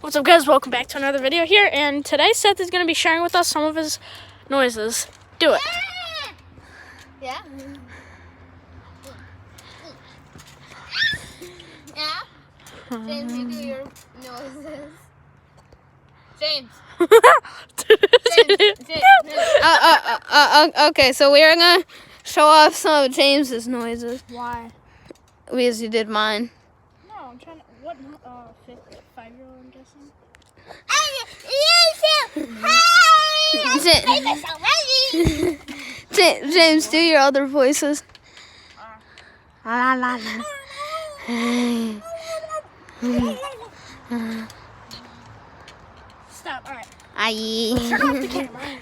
What's up, guys? Welcome back to another video here, and today Seth is going to be sharing with us some of his noises. Do it. Yeah? Yeah? James, you do your noises. James. Okay, so we're gonna show off some of James's noises Why? because you did mine. No, I'm trying to. What? 5-year-old, I'm guessing. James, do your other voices. La la la. Stop. All right. Aye. Turn off the camera.